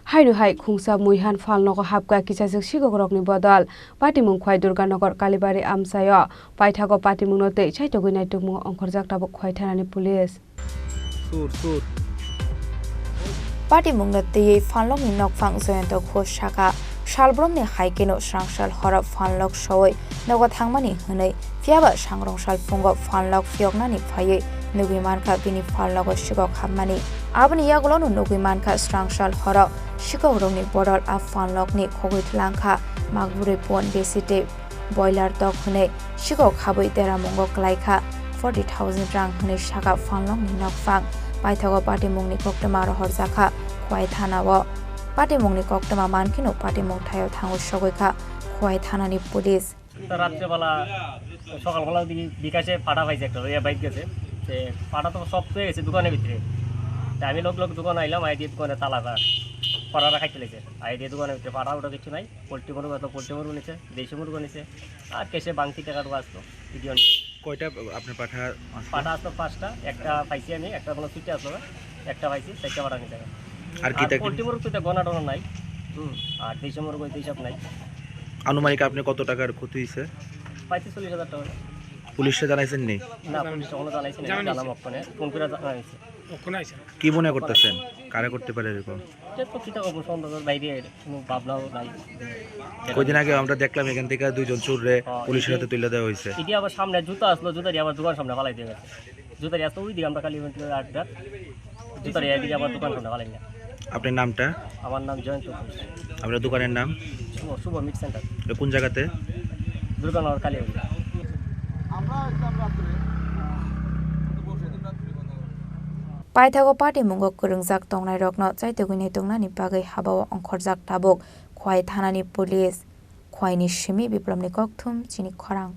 Haino hai Khungsa Muihan Phalnogo Habkha Kisa Sikokrokni Bodol Patimung Khwai Durganagar Kalibari Amsayo Paithago Patimung no tei chaitogui naitumung ongkhorjak tabuk Khwai thanani police Sur Patimung no tei Phalnogni nokphang joyonto khoshaka Salbromni haikeno srangsal horap Phalnog sawai nogo thangmani hwnei phiaba sangrongsal fungo Phalnog phioknani phaiye nugui manka bini Phalnogo sikok hammani aboni yagolonu nugui manka srangsal horap Sikokrokni Bodol a Phalnogni khogui thlangkha magburi pon besite boiler dog hwnei sikok habui teramungo klaikha 40,000 rang hwnei saka Phalnogni nokphang paithago Patimungni koktama rohorjaka khwai thanao Patimungni koktama mankino Patimung thayo thango sogoikha khwai thanani police রাত্রেবেলা সকালবেলা বিকাশে ফাটা পাইছে একটা bike গেছে ফাটা তো সব পেয়ে গেছে দোকানের ভিতরে আমি লোক দোকানে আইলাম আই দিয়ে দোকানে তালা ফাটাটা খাইতে লেগেছে আই দিয়ে দোকানের ভিতরে ফাটা ওটা কিছু নাই পোল্ট্রি মুরগি নিছে দেশি মুরগি নিছে আর কেসে বাংতি টাকাটা আসলো ভিডিও কয়টা আপনার পাঠা আসলো 5টা একটা পাইছি আমি একটা কোনো ছুটে আসলো একটা পাইছি 4টা পাঠা নিতে আর কি পোল্ট্রি মুরগিতে গনা টনা নাই আর দেশি মুরগি হিসাব নাই আনুমানিক আপনি কত টাকার ক্ষতি হয়েছে 35-40,000 টাকা পুলিশে জানাইছেন নি না পুলিশ কোনো জানাইছে না জানাম ওখানে ফোন করে জানাইছে ওখানে আইছে কি মনে করতেছেন কারে করতে পারে এরকম তো কিটা সন্দেহের বাইরে কোনো ভাবনাও নাই কয়দিন আগে আমরা দেখলাম এখান থেকে দুইজন চোররে পুলিশের হাতে তুলে দেওয়া হয়েছে এটি আবার সামনে জুতা আসলো জুতারি আবার দোকান সামনে ফালাই দিয়ে গেছে জুতারি আসলো ওই দিকে আমরা কালী ইভেন্টের আড্ডা জুতারি এদিকে আবার দোকান সামনে ফালাই না আপনার নামটা আমার নাম জয়ন্ত আপনার দোকানের নাম শুভ মিট সেন্টার কোন জায়গাতে Durganagar Kali event Paithago Patimunggo kwrwngjak tongnai rokno chaitogui naitongnani bagui habao ongkhorjak tabuk khwai thanani police khwaini simi biplomni kokthum Chini Khorang